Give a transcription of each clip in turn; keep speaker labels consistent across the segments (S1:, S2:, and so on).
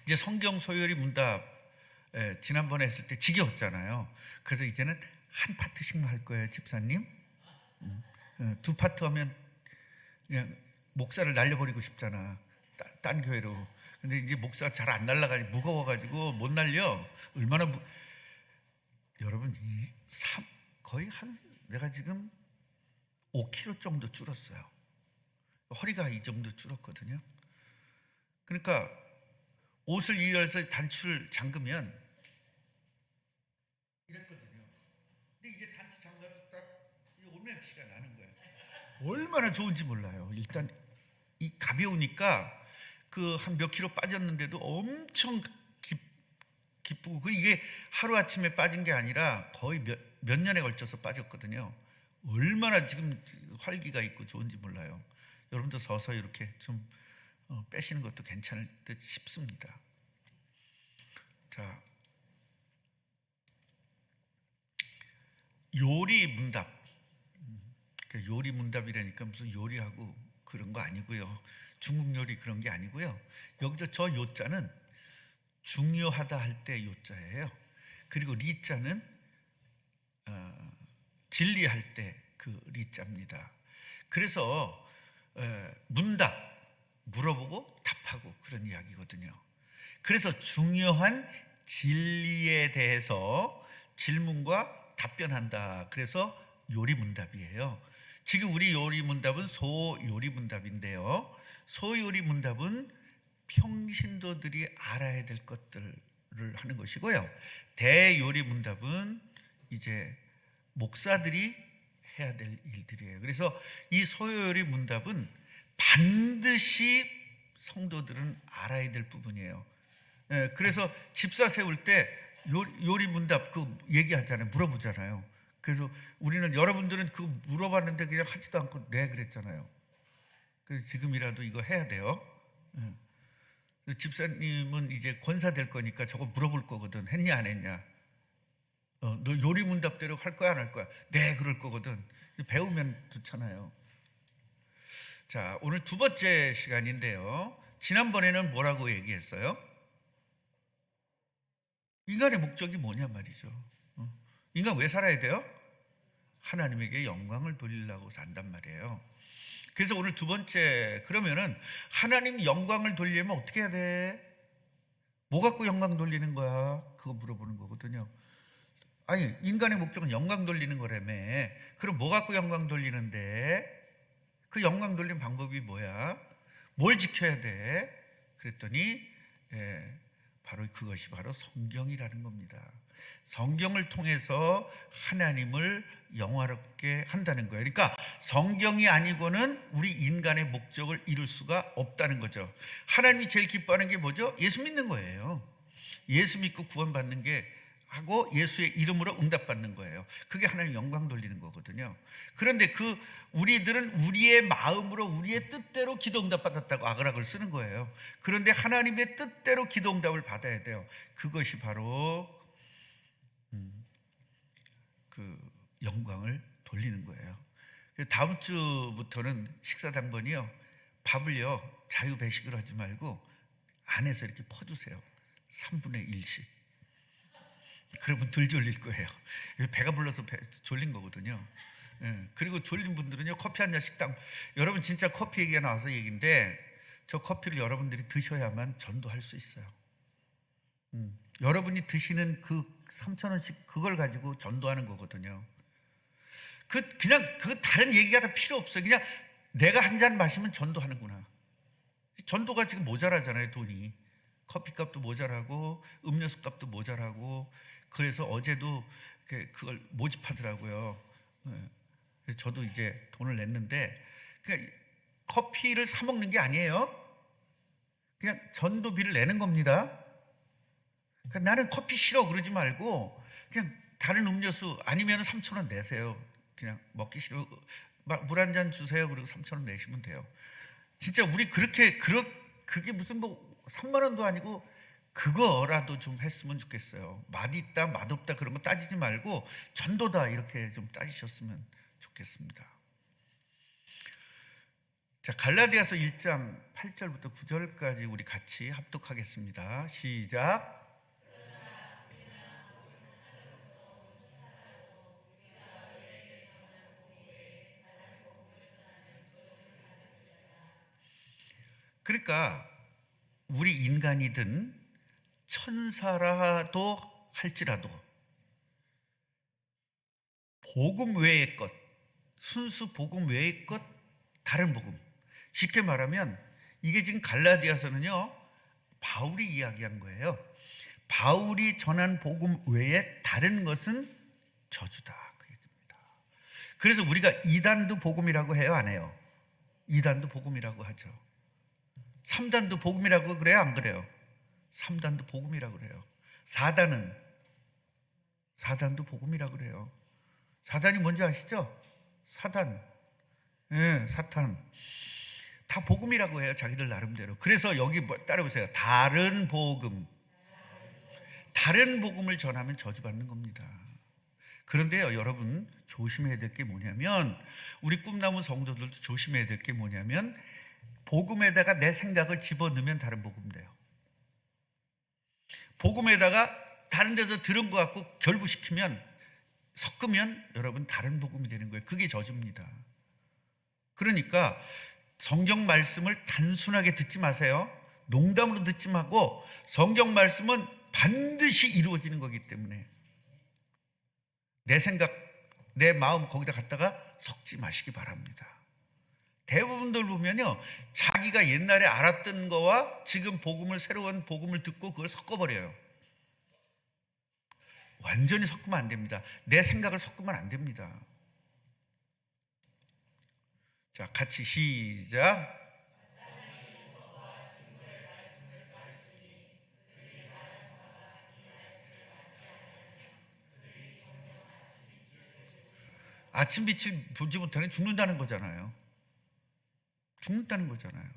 S1: 이제 성경 소요리 문답 지난번에 했을 때 지겨웠잖아요. 그래서 이제는 한 파트씩만 할 거예요, 집사님. 두 파트 하면 그냥 목사를 날려버리고 싶잖아, 딴 교회로. 근데 이제 목사가 잘 안 날라가니 무거워가지고 못 날려. 얼마나 여러분 거의 내가 지금 5kg 정도 줄었어요. 허리가 이 정도 줄었거든요. 그러니까 옷을 이어서 단추를 잠그면 이랬거든요. 근데 이제 단추 잠가도 딱 옷냄새가 나는 거예요. 얼마나 좋은지 몰라요. 일단 이 가벼우니까 그 한 몇 킬로 빠졌는데도 엄청 기쁘고, 그 이게 하루아침에 빠진 게 아니라 거의 몇 년에 걸쳐서 빠졌거든요. 얼마나 지금 활기가 있고 좋은지 몰라요. 여러분도 서서 이렇게 좀 빼시는 것도 괜찮을 듯 싶습니다. 자, 요리 문답. 요리 문답이라니까 무슨 요리하고 그런 거 아니고요. 중국 요리 그런 게 아니고요. 여기서 저 요자는 중요하다 할 때 요자예요. 그리고 리자는 진리할 때 그 리자입니다. 그래서 문답, 물어보고 답하고 그런 이야기거든요. 그래서 중요한 진리에 대해서 질문과 답변한다. 그래서 요리문답이에요. 지금 우리 요리문답은 소요리문답인데요. 소요리문답은 평신도들이 알아야 될 것들을 하는 것이고요. 대요리문답은 이제 목사들이 해야 될 일들이에요. 그래서 이 소요리문답은 반드시 성도들은 알아야 될 부분이에요. 그래서 집사 세울 때 요리문답 그 얘기하잖아요. 물어보잖아요. 그래서 우리는, 여러분들은 그거 물어봤는데 그냥 하지도 않고 네 그랬잖아요. 그래서 지금이라도 이거 해야 돼요. 집사님은 이제 권사 될 거니까 저거 물어볼 거거든. 했냐 안 했냐. 너 요리 문답대로 할 거야 안 할 거야? 네, 그럴 거거든. 배우면 좋잖아요. 자, 오늘 두 번째 시간인데요. 지난번에는 뭐라고 얘기했어요? 인간의 목적이 뭐냐 말이죠. 인간 왜 살아야 돼요? 하나님에게 영광을 돌리려고 산단 말이에요. 그래서 오늘 두 번째, 그러면은 하나님 영광을 돌리려면 어떻게 해야 돼? 뭐 갖고 영광 돌리는 거야? 그거 물어보는 거거든요. 아니, 인간의 목적은 영광 돌리는 거라며. 그럼 뭐 갖고 영광 돌리는데? 그 영광 돌리는 방법이 뭐야? 뭘 지켜야 돼? 그랬더니 바로 그것이 바로 성경이라는 겁니다. 성경을 통해서 하나님을 영화롭게 한다는 거예요. 그러니까 성경이 아니고는 우리 인간의 목적을 이룰 수가 없다는 거죠. 하나님이 제일 기뻐하는 게 뭐죠? 예수 믿는 거예요. 예수 믿고 구원받는 게 하고 예수의 이름으로 응답받는 거예요. 그게 하나님 영광 돌리는 거거든요. 그런데 우리들은 우리의 마음으로 우리의 뜻대로 기도 응답 받았다고 아그락을 쓰는 거예요. 그런데 하나님의 뜻대로 기도 응답을 받아야 돼요. 그것이 바로 그 영광을 돌리는 거예요. 다음 주부터는 식사 당번이요, 밥을요 자유 배식을 하지 말고 안에서 이렇게 퍼주세요. 3분의 1씩. 그러면 덜 졸릴 거예요. 배가 불러서 졸린 거거든요. 그리고 졸린 분들은요, 커피 한 잔씩 딱. 여러분, 진짜 커피 얘기가 나와서 얘기인데, 저 커피를 여러분들이 드셔야만 전도할 수 있어요. 여러분이 드시는 그 3,000원씩 그걸 가지고 전도하는 거거든요. 그냥 다른 얘기가 다 필요 없어요. 그냥 내가 한 잔 마시면 전도하는구나. 전도가 지금 모자라잖아요, 돈이. 커피값도 모자라고 음료수 값도 모자라고. 그래서 어제도 그걸 모집하더라고요. 그래서 저도 이제 돈을 냈는데, 그냥 커피를 사 먹는 게 아니에요. 그냥 전도비를 내는 겁니다. 그러니까 나는 커피 싫어 그러지 말고 그냥 다른 음료수 아니면 3,000원 내세요. 그냥 먹기 싫어 물 한 잔 주세요. 그리고 3,000원 내시면 돼요. 진짜 우리 그게 무슨 뭐 3만 원도 아니고 그거라도 좀 했으면 좋겠어요. 맛있다 맛없다 그런 거 따지지 말고 전도다 이렇게 좀 따지셨으면 좋겠습니다. 자, 갈라디아서 1장 8절부터 9절까지 우리 같이 합독하겠습니다. 시작. 그러니까 우리 인간이든 천사라도 할지라도 복음 외의 것, 순수 복음 외의 것, 다른 복음. 쉽게 말하면 이게 지금 갈라디아서는요, 바울이 이야기한 거예요. 바울이 전한 복음 외에 다른 것은 저주다, 그 얘기입니다. 그래서 우리가 이단도 복음이라고 해요, 안 해요? 이단도 복음이라고 하죠. 3단도 복음이라고 그래요, 안 그래요? 3단도 복음이라고 그래요. 4단도 복음이라고 그래요. 4단이 뭔지 아시죠? 사단, 사탄. 다 복음이라고 해요, 자기들 나름대로. 그래서 여기 따라보세요. 다른 복음. 다른 복음을 전하면 저주받는 겁니다. 그런데요, 여러분 조심해야 될 게 뭐냐면, 우리 꿈나무 성도들도 조심해야 될 게 뭐냐면, 복음에다가 내 생각을 집어넣으면 다른 복음 돼요. 복음에다가 다른 데서 들은 것 같고 결부시키면, 섞으면 여러분 다른 복음이 되는 거예요. 그게 저주입니다. 그러니까 성경 말씀을 단순하게 듣지 마세요. 농담으로 듣지 말고, 성경 말씀은 반드시 이루어지는 거기 때문에 내 생각, 내 마음 거기다 갖다가 섞지 마시기 바랍니다. 대부분들 보면요, 자기가 옛날에 알았던 거와 지금 복음을, 새로운 복음을 듣고 그걸 섞어버려요. 완전히 섞으면 안 됩니다. 내 생각을 섞으면 안 됩니다. 자, 같이 시작. 아침 빛을 보지 못하면 죽는다는 거잖아요. 죽는다는 거잖아요.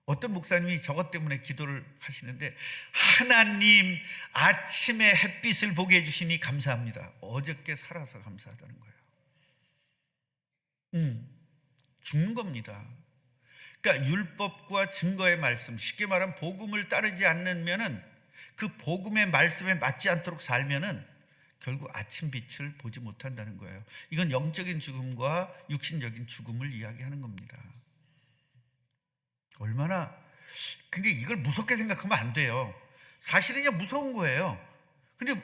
S1: 어떤 목사님이 저것 때문에 기도를 하시는데, 하나님 아침에 햇빛을 보게 해주시니 감사합니다. 어저께 살아서 감사하다는 거예요. 죽는 겁니다. 그러니까 율법과 증거의 말씀, 쉽게 말하면 복음을 따르지 않으면은, 그 복음의 말씀에 맞지 않도록 살면은 결국 아침 빛을 보지 못한다는 거예요. 이건 영적인 죽음과 육신적인 죽음을 이야기하는 겁니다. 얼마나, 근데 이걸 무섭게 생각하면 안 돼요. 사실은 그냥 무서운 거예요. 근데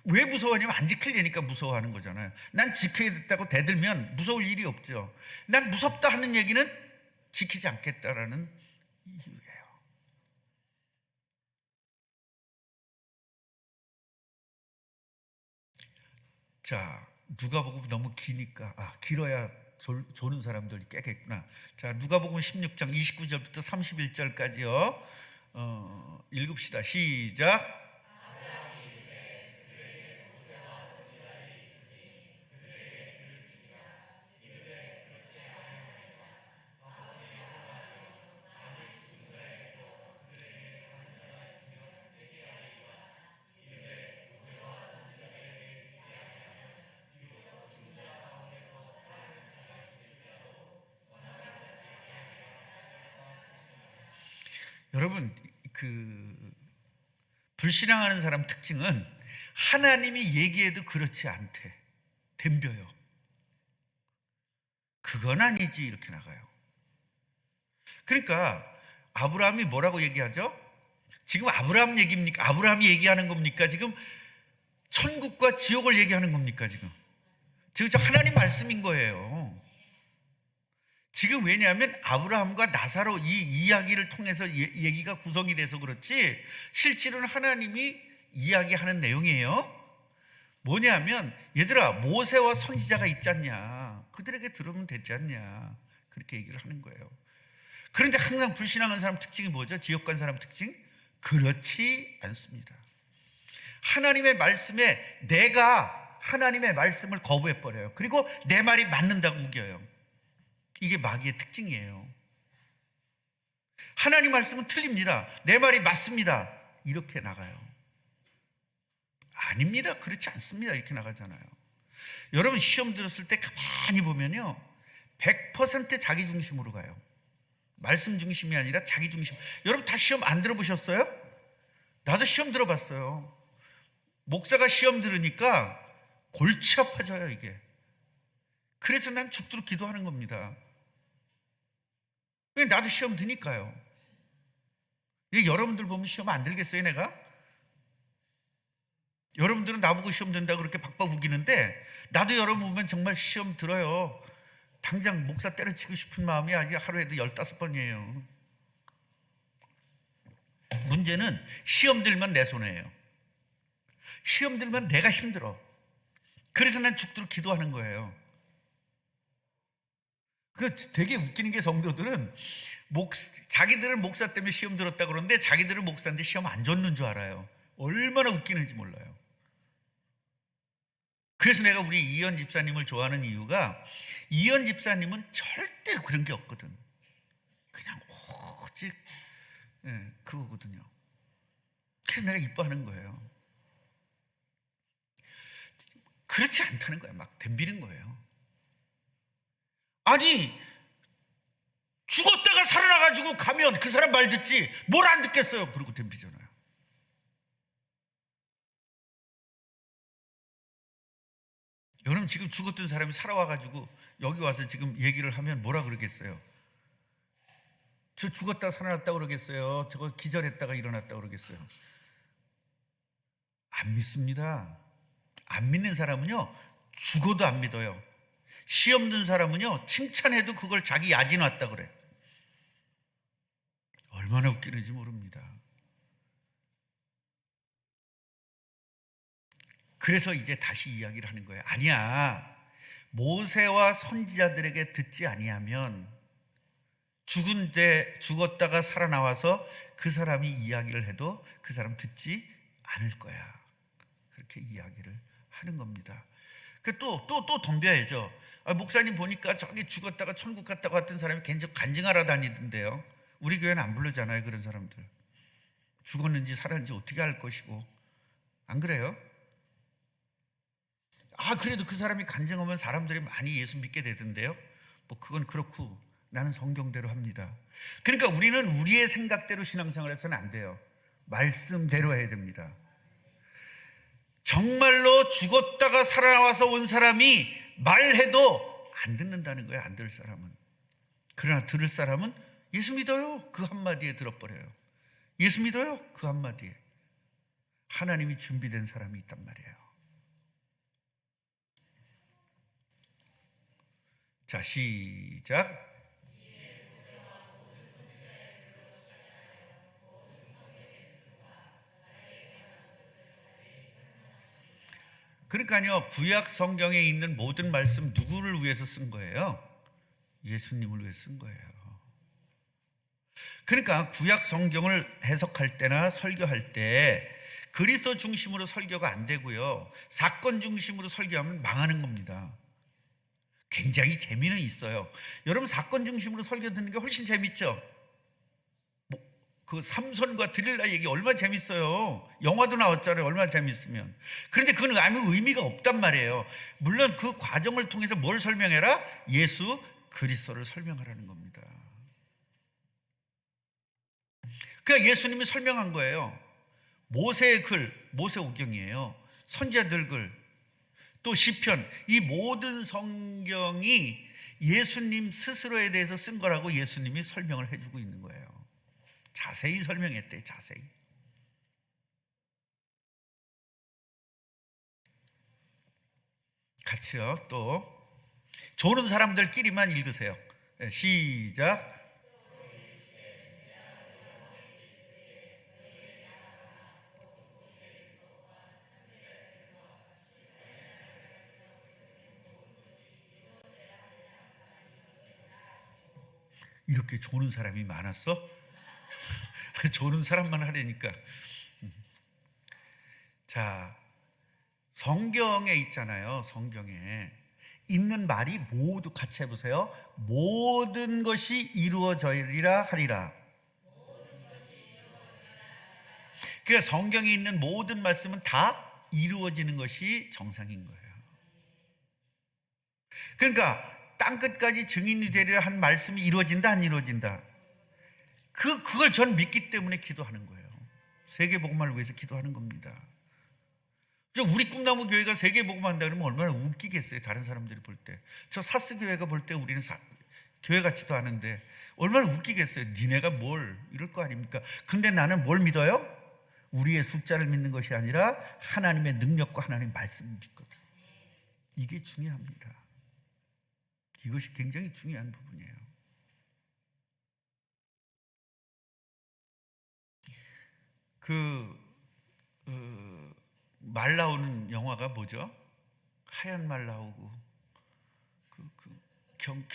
S1: 왜 무서워하냐면 안 지키려니까 무서워하는 거잖아요. 난 지켜야 됐다고 대들면 무서울 일이 없죠. 난 무섭다 하는 얘기는 지키지 않겠다라는 이유예요. 자, 누가복음 너무 기니까, 길어야 조는 사람들이 깨겠구나. 자, 누가복음 16장 29절부터 31절까지요. 읽읍시다. 시작. 여러분, 불신앙하는 사람 특징은 하나님이 얘기해도 그렇지 않대. 덤벼요. 그건 아니지, 이렇게 나가요. 그러니까 아브라함이 뭐라고 얘기하죠? 지금 아브라함 얘기입니까? 아브라함이 얘기하는 겁니까? 지금 천국과 지옥을 얘기하는 겁니까? 지금 하나님 말씀인 거예요. 지금 왜냐하면 아브라함과 나사로 이 이야기를 통해서 얘기가 구성이 돼서 그렇지, 실제로는 하나님이 이야기하는 내용이에요. 뭐냐면, 얘들아, 모세와 선지자가 있지 않냐, 그들에게 들으면 되지 않냐, 그렇게 얘기를 하는 거예요. 그런데 항상 불신앙한 사람 특징이 뭐죠? 지옥 간 사람 특징? 그렇지 않습니다. 하나님의 말씀에 내가 하나님의 말씀을 거부해버려요. 그리고 내 말이 맞는다고 우겨요. 이게 마귀의 특징이에요. 하나님 말씀은 틀립니다. 내 말이 맞습니다. 이렇게 나가요. 아닙니다. 그렇지 않습니다. 이렇게 나가잖아요. 여러분, 시험 들었을 때 가만히 보면요, 100% 자기 중심으로 가요. 말씀 중심이 아니라 자기 중심. 여러분 다 시험 안 들어보셨어요? 나도 시험 들어봤어요. 목사가 시험 들으니까 골치 아파져요 이게. 그래서 난 죽도록 기도하는 겁니다. 나도 시험 드니까요. 여러분들 보면 시험 안 들겠어요 내가? 여러분들은 나보고 시험 든다고 그렇게 박박 우기는데 나도 여러분 보면 정말 시험 들어요. 당장 목사 때려치고 싶은 마음이 아주 하루에도 15번이에요. 문제는 시험 들면 내 손해예요. 시험 들면 내가 힘들어. 그래서 난 죽도록 기도하는 거예요. 그 되게 웃기는 게 성도들은 자기들은 목사 때문에 시험 들었다 그러는데 자기들은 목사인데 시험 안 줬는 줄 알아요. 얼마나 웃기는지 몰라요. 그래서 내가 우리 이현 집사님을 좋아하는 이유가 이현 집사님은 절대 그런 게 없거든. 그냥 오직 그거거든요. 그래서 내가 이뻐하는 거예요. 그렇지 않다는 거야. 막 덤비는 거예요. 아니 죽었다가 살아나가지고 가면 그 사람 말 듣지 뭘 안 듣겠어요. 그러고 덤비잖아요. 여러분 지금 죽었던 사람이 살아와가지고 여기 와서 지금 얘기를 하면 뭐라 그러겠어요? 저 죽었다가 살아났다 그러겠어요? 저거 기절했다가 일어났다 그러겠어요? 안 믿습니다. 안 믿는 사람은요 죽어도 안 믿어요. 시험 든 사람은요 칭찬해도 그걸 자기 야진 왔다 그래. 얼마나 웃기는지 모릅니다. 그래서 이제 다시 이야기를 하는 거예요. 아니야, 모세와 선지자들에게 듣지 아니하면 죽었다가 살아나와서 그 사람이 이야기를 해도 그 사람 듣지 않을 거야. 그렇게 이야기를 하는 겁니다. 또 덤벼야죠. 목사님 보니까 저기 죽었다가 천국 갔다고 했던 사람이 계속 간증하러 다니던데요. 우리 교회는 안 부르잖아요. 그런 사람들 죽었는지 살았는지 어떻게 알 것이고. 안 그래요? 그래도 그 사람이 간증하면 사람들이 많이 예수 믿게 되던데요. 뭐 그건 그렇고 나는 성경대로 합니다. 그러니까 우리는 우리의 생각대로 신앙생활 해서는 안 돼요. 말씀대로 해야 됩니다. 정말로 죽었다가 살아나와서 온 사람이 말해도 안 듣는다는 거예요. 안 들을 사람은. 그러나 들을 사람은 예수 믿어요. 그 한마디에 들어버려요. 예수 믿어요. 그 한마디에. 하나님이 준비된 사람이 있단 말이에요. 자, 시작. 그러니까요, 구약 성경에 있는 모든 말씀 누구를 위해서 쓴 거예요? 예수님을 위해 쓴 거예요. 그러니까 구약 성경을 해석할 때나 설교할 때 그리스도 중심으로 설교가 안 되고요, 사건 중심으로 설교하면 망하는 겁니다. 굉장히 재미는 있어요. 여러분 사건 중심으로 설교 듣는 게 훨씬 재밌죠? 그 삼손과 드릴라 얘기 얼마나 재밌어요. 영화도 나왔잖아요. 얼마나 재밌으면. 그런데 그건 아무 의미가 없단 말이에요. 물론 그 과정을 통해서 뭘 설명해라? 예수 그리스도를 설명하라는 겁니다. 그러니까 예수님이 설명한 거예요. 모세의 글, 모세오경이에요. 선지자들 글, 또 시편, 이 모든 성경이 예수님 스스로에 대해서 쓴 거라고 예수님이 설명을 해주고 있는 거예요. 자세히 설명했대. 자세히. 같이요. 또 조는 사람들끼리만 읽으세요. 시작. 이렇게 조는 사람이 많았어? 조는 사람만 하려니까. 자, 성경에 있잖아요. 성경에 있는 말이 모두 같이 해보세요. 모든 것이 이루어져리라 하리라. 그러니까 성경에 있는 모든 말씀은 다 이루어지는 것이 정상인 거예요. 그러니까 땅끝까지 증인이 되리라 한 말씀이 이루어진다 안 이루어진다? 그걸 전 믿기 때문에 기도하는 거예요. 세계복음화를 위해서 기도하는 겁니다. 우리 꿈나무 교회가 세계복음화 한다 그러면 얼마나 웃기겠어요. 다른 사람들이 볼 때. 저 사스 교회가 볼 때 우리는 교회 같지도 않은데 얼마나 웃기겠어요. 니네가 뭘 이럴 거 아닙니까? 근데 나는 뭘 믿어요? 우리의 숫자를 믿는 것이 아니라 하나님의 능력과 하나님의 말씀을 믿거든. 이게 중요합니다. 이것이 굉장히 중요한 부분이에요. 말 나오는 영화가 뭐죠? 하얀 말 나오고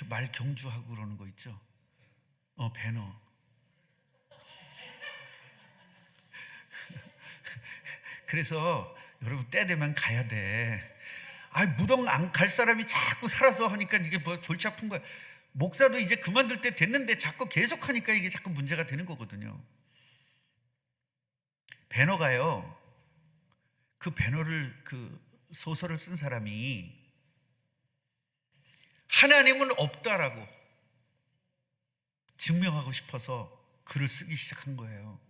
S1: 말 경주하고 그러는 거 있죠? 배너. 그래서 여러분 때 되면 가야 돼. 무덤 안 갈 사람이 자꾸 살아서 하니까 이게 뭐 골치 아픈 거야. 목사도 이제 그만둘 때 됐는데 자꾸 계속 하니까 이게 자꾸 문제가 되는 거거든요. 배너가요. 그 배너를 소설을 쓴 사람이 하나님은 없다라고 증명하고 싶어서 글을 쓰기 시작한 거예요.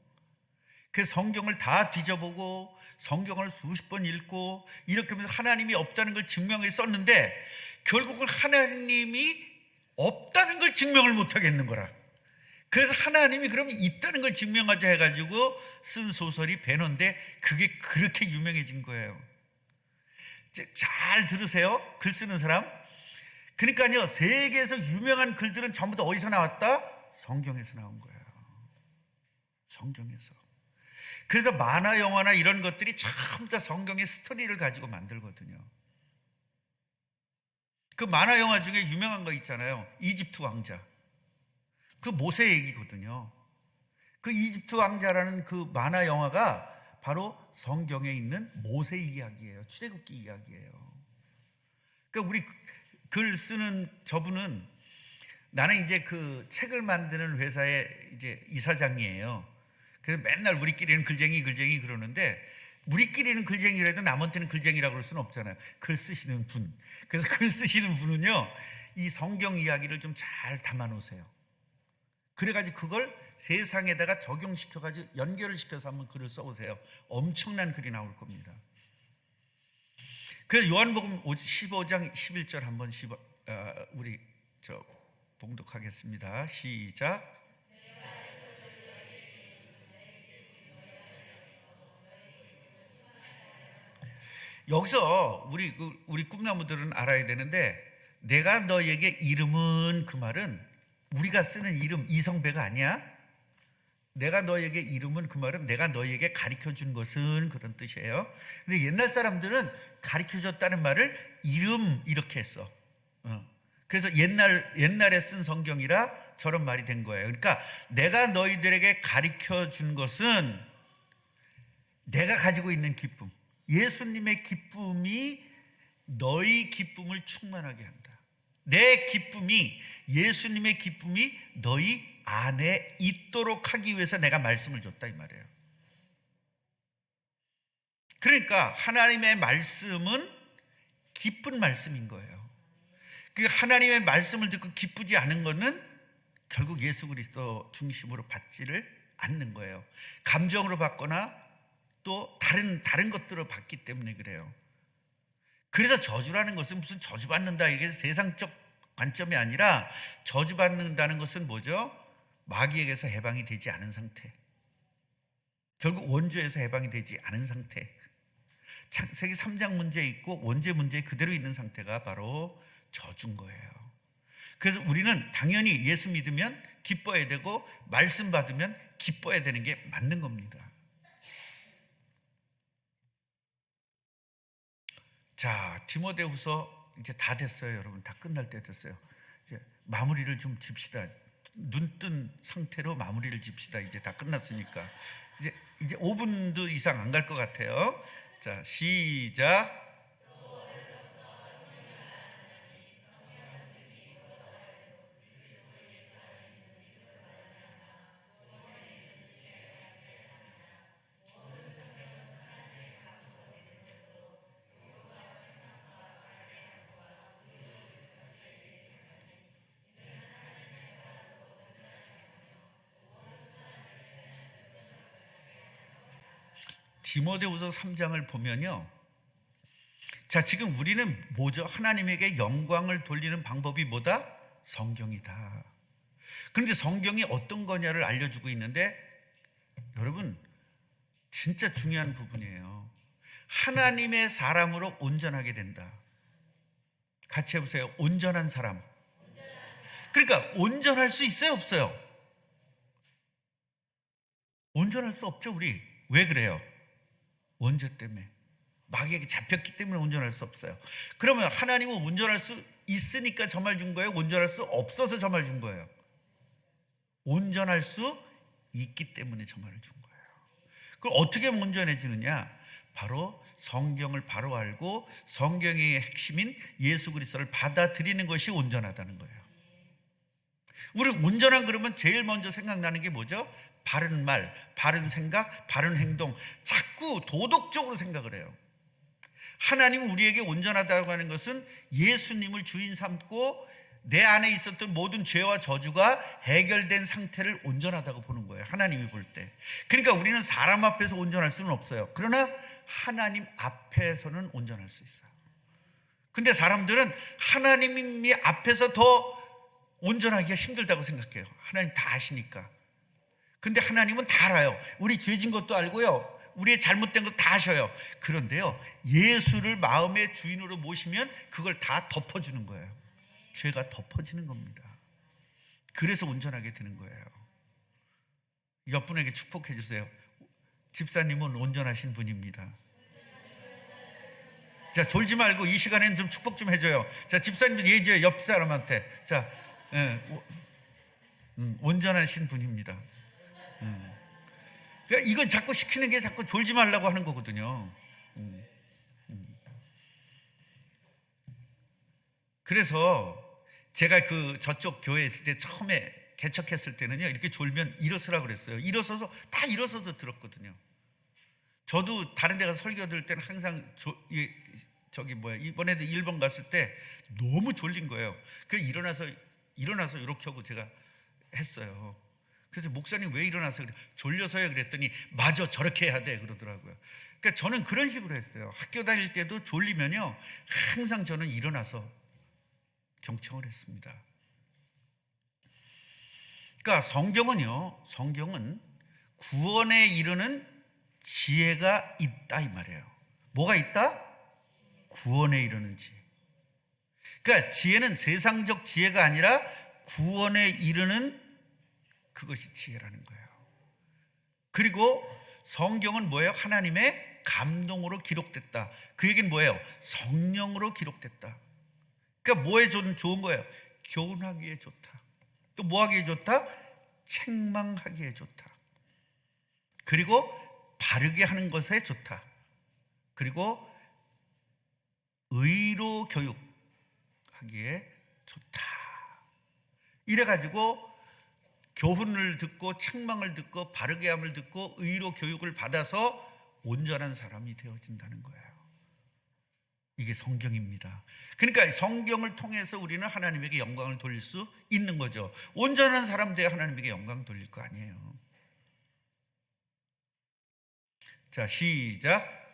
S1: 그래서 성경을 다 뒤져보고 성경을 수십 번 읽고 이렇게 하면서 하나님이 없다는 걸 증명해 썼는데 결국은 하나님이 없다는 걸 증명을 못하겠는 거라. 그래서 하나님이 그러면 있다는 걸 증명하자 해가지고 쓴 소설이 배너인데 그게 그렇게 유명해진 거예요. 잘 들으세요. 글 쓰는 사람. 그러니까요, 세계에서 유명한 글들은 전부 다 어디서 나왔다? 성경에서 나온 거예요. 성경에서. 그래서 만화 영화나 이런 것들이 전부 다 성경의 스토리를 가지고 만들거든요. 그 만화 영화 중에 유명한 거 있잖아요. 이집트 왕자. 그 모세 얘기거든요. 그 이집트 왕자라는 그 만화 영화가 바로 성경에 있는 모세 이야기예요. 출애굽기 이야기예요. 그러니까 우리 글 쓰는 저분은 나는 이제 그 책을 만드는 회사의 이제 이사장이에요. 그래서 맨날 우리끼리는 글쟁이 그러는데 우리끼리는 글쟁이라도 남한테는 글쟁이라고 그럴 수는 없잖아요. 글 쓰시는 분. 그래서 글 쓰시는 분은요, 이 성경 이야기를 좀 잘 담아 놓으세요. 그래가지고 그걸 세상에다가 적용시켜가지고 연결을 시켜서 한번 글을 써오세요. 엄청난 글이 나올 겁니다. 그래서 요한복음 15장 11절 한번 우리 봉독하겠습니다. 시작. 여기서 우리 꿈나무들은 알아야 되는데, 내가 너에게 이름은, 그 말은 우리가 쓰는 이름 이성배가 아니야. 내가 너에게 이름은, 그 말은 내가 너에게 가르쳐준 것은, 그런 뜻이에요. 근데 옛날 사람들은 가르쳐줬다는 말을 이름 이렇게 했어. 그래서 옛날에 쓴 성경이라 저런 말이 된 거예요. 그러니까 내가 너희들에게 가르쳐준 것은 내가 가지고 있는 기쁨, 예수님의 기쁨이 너희 기쁨을 충만하게 한다. 내 기쁨이, 예수님의 기쁨이 너희 안에 있도록 하기 위해서 내가 말씀을 줬다, 이 말이에요. 그러니까 하나님의 말씀은 기쁜 말씀인 거예요. 그 하나님의 말씀을 듣고 기쁘지 않은 것은 결국 예수 그리스도 중심으로 받지를 않는 거예요. 감정으로 받거나 또 다른 것들을 받기 때문에 그래요. 그래서 저주라는 것은 무슨 저주받는다, 이게 세상적 관점이 아니라, 저주받는다는 것은 뭐죠? 마귀에게서 해방이 되지 않은 상태, 결국 원죄에서 해방이 되지 않은 상태, 창세기 3장 문제에 있고 원죄 문제에 그대로 있는 상태가 바로 저주인 거예요. 그래서 우리는 당연히 예수 믿으면 기뻐야 되고 말씀 받으면 기뻐야 되는 게 맞는 겁니다. 자, 디모데후서 이제 다 됐어요. 여러분, 다 끝날 때 됐어요. 이제 마무리를 좀 짚시다. 눈 뜬 상태로 마무리를 짚시다. 이제 다 끝났으니까 이제 5분도 이상 안 갈 것 같아요. 자, 시작. 디모데후서 3장을 보면요. 자, 지금 우리는 뭐죠? 하나님에게 영광을 돌리는 방법이 뭐다? 성경이다. 그런데 성경이 어떤 거냐를 알려주고 있는데, 여러분 진짜 중요한 부분이에요. 하나님의 사람으로 온전하게 된다. 같이 해보세요. 온전한 사람. 그러니까 온전할 수 있어요, 없어요? 온전할 수 없죠. 우리 왜 그래요? 원죄 때문에, 마귀에게 잡혔기 때문에 온전할 수 없어요. 그러면 하나님은 온전할 수 있으니까 점을 준 거예요? 온전할 수 없어서 점을 준 거예요? 온전할 수 있기 때문에 점을 준 거예요. 그럼 어떻게 온전해지느냐? 바로 성경을 바로 알고 성경의 핵심인 예수 그리스도를 받아들이는 것이 온전하다는 거예요. 우리 온전한 그러면 제일 먼저 생각나는 게 뭐죠? 바른 말, 바른 생각, 바른 행동. 자꾸 도덕적으로 생각을 해요. 하나님은 우리에게 온전하다고 하는 것은 예수님을 주인 삼고 내 안에 있었던 모든 죄와 저주가 해결된 상태를 온전하다고 보는 거예요. 하나님이 볼 때. 그러니까 우리는 사람 앞에서 온전할 수는 없어요. 그러나 하나님 앞에서는 온전할 수 있어요. 근데 사람들은 하나님이 앞에서 더 온전하기가 힘들다고 생각해요. 하나님 다 아시니까. 근데 하나님은 다 알아요. 우리 죄진 것도 알고요, 우리의 잘못된 것 다 아셔요. 그런데요, 예수를 마음의 주인으로 모시면 그걸 다 덮어주는 거예요. 죄가 덮어지는 겁니다. 그래서 온전하게 되는 거예요. 옆분에게 축복해 주세요. 집사님은 온전하신 분입니다. 자, 졸지 말고 이 시간에는 좀 축복 좀 해줘요. 자, 집사님도 얘기해요, 옆 사람한테. 자, 온전하신 분입니다. 그러니까 이건 자꾸 시키는 게 자꾸 졸지 말라고 하는 거거든요. 그래서 제가 그 저쪽 교회에 있을 때 처음에 개척했을 때는요, 이렇게 졸면 일어서라 그랬어요. 일어서서 다 일어서서 들었거든요. 저도 다른 데 가서 설교 들을 때는 항상 이번에도 일본 갔을 때 너무 졸린 거예요. 그래서 일어나서 이렇게 하고 제가 했어요. 그래서 목사님 왜 일어나서 그래? 졸려서요. 그랬더니 맞아, 저렇게 해야 돼 그러더라고요. 그러니까 저는 그런 식으로 했어요. 학교 다닐 때도 졸리면요, 항상 저는 일어나서 경청을 했습니다. 그러니까 성경은 구원에 이르는 지혜가 있다 이 말이에요. 뭐가 있다? 구원에 이르는 지혜. 그러니까 지혜는 세상적 지혜가 아니라 구원에 이르는 그것이 지혜라는 거예요. 그리고 성경은 뭐예요? 하나님의 감동으로 기록됐다. 그 얘기는 뭐예요? 성령으로 기록됐다. 그러니까 뭐에 좋은 거예요? 교훈하기에 좋다. 또 뭐하기에 좋다? 책망하기에 좋다. 그리고 바르게 하는 것에 좋다. 그리고 의로 교육하기에 좋다. 이래가지고 교훈을 듣고 책망을 듣고 바르게 함을 듣고 의로 교육을 받아서 온전한 사람이 되어진다는 거예요. 이게 성경입니다. 그러니까 성경을 통해서 우리는 하나님에게 영광을 돌릴 수 있는 거죠. 온전한 사람 돼야 하나님에게 영광 돌릴 거 아니에요. 자, 시작.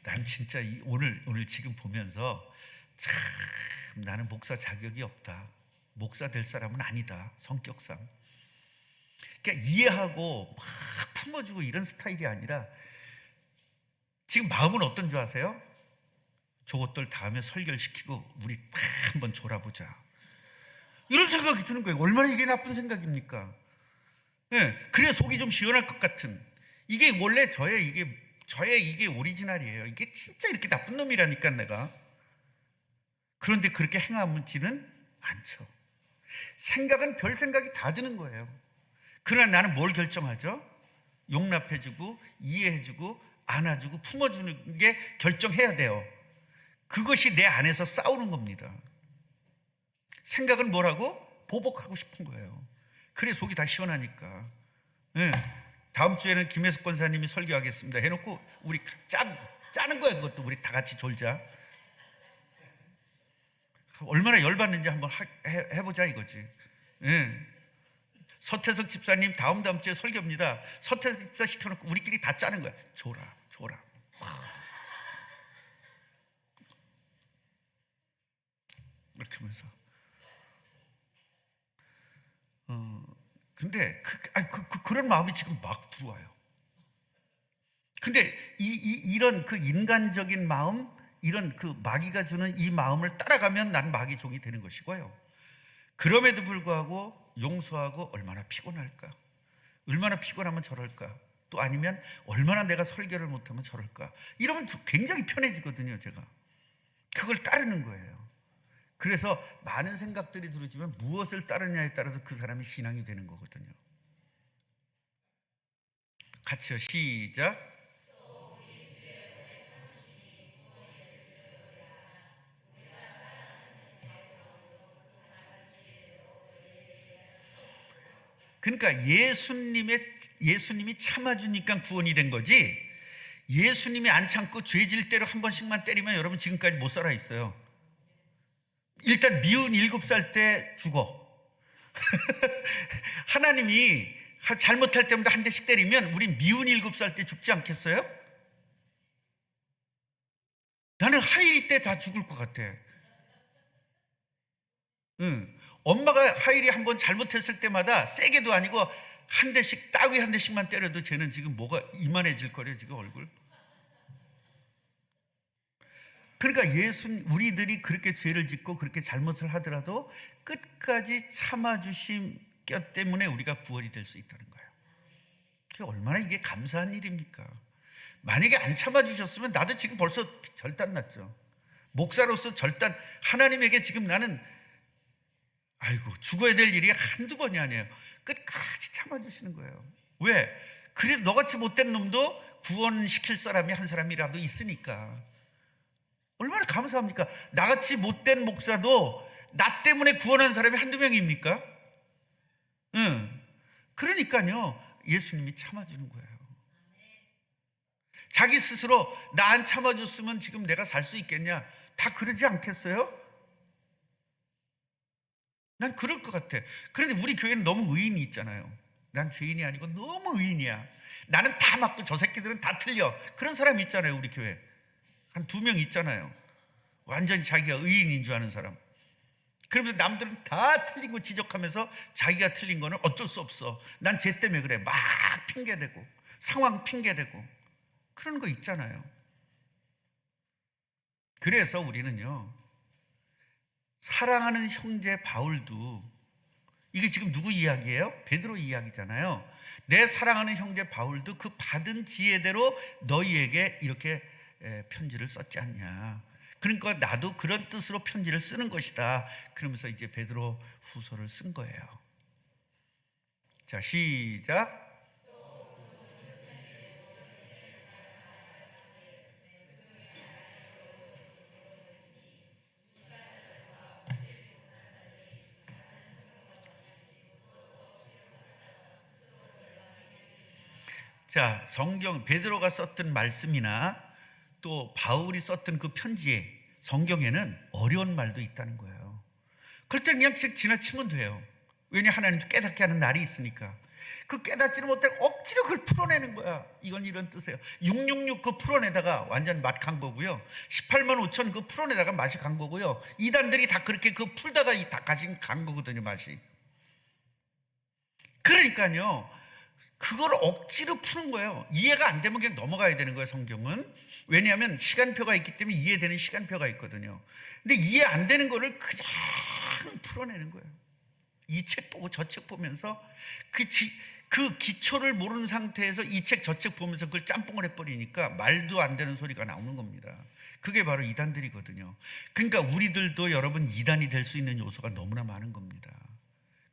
S1: 난 진짜 오늘 지금 보면서 참 나는 목사 자격이 없다. 목사 될 사람은 아니다. 성격상. 그러니까 이해하고 막 품어주고 이런 스타일이 아니라 지금 마음은 어떤 줄 아세요? 저것들 다음에 설교시키고 우리 딱 한번 졸아보자. 이런 생각이 드는 거예요. 얼마나 이게 나쁜 생각입니까? 네, 그래야 속이 좀 시원할 것 같은. 이게 원래 저의 이게 오리지널이에요. 이게 진짜 이렇게 나쁜 놈이라니까 내가. 그런데 그렇게 행하지는 않죠. 생각은 별 생각이 다 드는 거예요. 그러나 나는 뭘 결정하죠? 용납해주고 이해해주고 안아주고 품어주는 게 결정해야 돼요. 그것이 내 안에서 싸우는 겁니다. 생각은 뭐라고? 보복하고 싶은 거예요. 그래 속이 다 시원하니까. 네. 다음 주에는 김혜숙 권사님이 설교하겠습니다 해놓고 우리 짜는 거예요. 그것도 우리 다 같이 졸자. 얼마나 열받는지 한번 해보자 이거지. 예. 서태석 집사님 다음 주에 설교입니다. 서태석 집사 시켜놓고 우리끼리 다 짜는 거야. 줘라. 이렇게 하면서. 근데 그런 마음이 지금 막 들어와요. 근데 이런 그 인간적인 마음, 이런 그 마귀가 주는 이 마음을 따라가면 난 마귀 종이 되는 것이고요. 그럼에도 불구하고 용서하고 얼마나 피곤할까? 얼마나 피곤하면 저럴까? 또 아니면 얼마나 내가 설교를 못하면 저럴까? 이러면 굉장히 편해지거든요, 제가. 그걸 따르는 거예요. 그래서 많은 생각들이 들어지면 무엇을 따르냐에 따라서 그 사람이 신앙이 되는 거거든요. 같이요, 시작. 그러니까 예수님이 참아주니까 구원이 된 거지, 예수님이 안 참고 죄질 대로 한 번씩만 때리면 여러분 지금까지 못 살아 있어요. 일단 미운 7살 때 죽어. 하나님이 잘못할 때마다 한 대씩 때리면 우리 미운 7살 때 죽지 않겠어요? 나는 하일이 때 다 죽을 것 같아. 엄마가 하일이 한번 잘못했을 때마다 세게도 아니고 한 대씩, 따위 한 대씩만 때려도 쟤는 지금 뭐가 이만해질 거래, 지금 얼굴. 그러니까 우리들이 그렇게 죄를 짓고 그렇게 잘못을 하더라도 끝까지 참아주심 뼈 때문에 우리가 구원이 될 수 있다는 거예요. 그게 얼마나 이게 감사한 일입니까? 만약에 안 참아주셨으면 나도 지금 벌써 절단 났죠. 목사로서 절단, 하나님에게 지금 나는 죽어야 될 일이 한두 번이 아니에요. 끝까지 참아주시는 거예요. 왜? 그래도 너같이 못된 놈도 구원시킬 사람이 한 사람이라도 있으니까. 얼마나 감사합니까? 나같이 못된 목사도 나 때문에 구원한 사람이 한두 명입니까? 그러니까요, 예수님이 참아주는 거예요. 자기 스스로 나 안 참아줬으면 지금 내가 살 수 있겠냐? 다 그러지 않겠어요? 난 그럴 것 같아. 그런데 우리 교회는 너무 의인이 있잖아요. 난 죄인이 아니고 너무 의인이야. 나는 다 맞고 저 새끼들은 다 틀려. 그런 사람 있잖아요, 우리 교회. 한 2명 있잖아요. 완전히 자기가 의인인 줄 아는 사람. 그러면서 남들은 다 틀린 거 지적하면서 자기가 틀린 거는 어쩔 수 없어. 난 쟤 때문에 그래. 막 핑계대고, 상황 핑계대고. 그런 거 있잖아요. 그래서 우리는요, 사랑하는 형제 바울도, 이게 지금 누구 이야기예요? 베드로 이야기잖아요. 내 사랑하는 형제 바울도 그 받은 지혜대로 너희에게 이렇게 편지를 썼지 않냐. 그러니까 나도 그런 뜻으로 편지를 쓰는 것이다. 그러면서 이제 베드로 후서를 쓴 거예요. 자, 시작. 자, 성경 베드로가 썼던 말씀이나 또 바울이 썼던 그 편지에, 성경에는 어려운 말도 있다는 거예요. 그럴 때 그냥 지나치면 돼요. 왜냐, 하나님도 깨닫게 하는 날이 있으니까. 그 깨닫지를 못하고 억지로 그걸 풀어내는 거야. 이건 이런 뜻이에요. 666 그 풀어내다가 완전 맛 간 거고요. 18만 5천 그 풀어내다가 맛이 간 거고요. 이단들이 다 그렇게 그 풀다가 다 가진 간 거거든요, 맛이. 그러니까요, 그걸 억지로 푸는 거예요. 이해가 안 되면 그냥 넘어가야 되는 거예요, 성경은. 왜냐하면 시간표가 있기 때문에 이해되는 시간표가 있거든요. 근데 이해 안 되는 거를 그냥 풀어내는 거예요. 이 책 보고 저 책 보면서 그 기초를 모르는 상태에서 이 책 저 책 보면서 그걸 짬뽕을 해버리니까 말도 안 되는 소리가 나오는 겁니다. 그게 바로 이단들이거든요. 그러니까 우리들도 여러분 이단이 될 수 있는 요소가 너무나 많은 겁니다.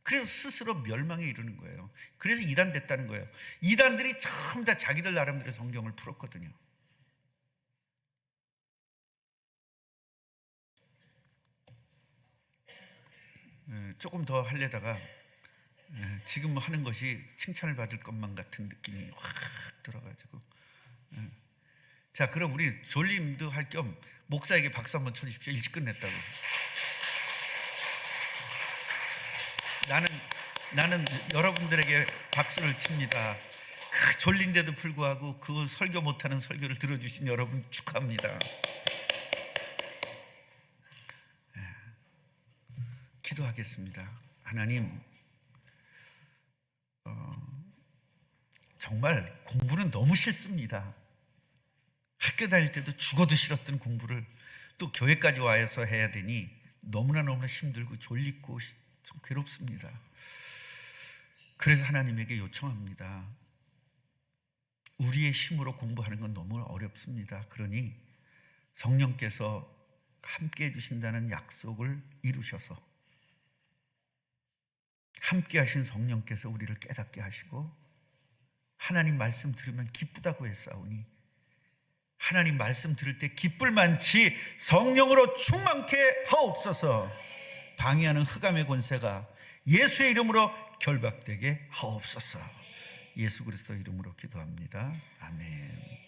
S1: 그래서 스스로 멸망에 이르는 거예요. 그래서 이단 됐다는 거예요. 이단들이 전부 다 자기들 나름대로 성경을 풀었거든요. 조금 더 하려다가 지금 하는 것이 칭찬을 받을 것만 같은 느낌이 확 들어가지고. 자, 그럼 우리 졸림도 할 겸 목사에게 박수 한번 쳐주십시오. 일찍 끝냈다고. 나는 여러분들에게 박수를 칩니다. 졸린데도 불구하고 그 설교 못하는 설교를 들어주신 여러분 축하합니다. 기도하겠습니다. 하나님, 정말 공부는 너무 싫습니다. 학교 다닐 때도 죽어도 싫었던 공부를 또 교회까지 와서 해야 되니 너무나 힘들고 졸리고 좀 괴롭습니다. 그래서 하나님에게 요청합니다. 우리의 힘으로 공부하는 건 너무 어렵습니다. 그러니 성령께서 함께 해주신다는 약속을 이루셔서 함께 하신 성령께서 우리를 깨닫게 하시고 하나님 말씀 들으면 기쁘다고 했사오니 하나님 말씀 들을 때 기쁠 만치 성령으로 충만케 하옵소서. 방해하는 흑암의 권세가 예수의 이름으로 결박되게 하옵소서. 예수 그리스도 이름으로 기도합니다. 아멘.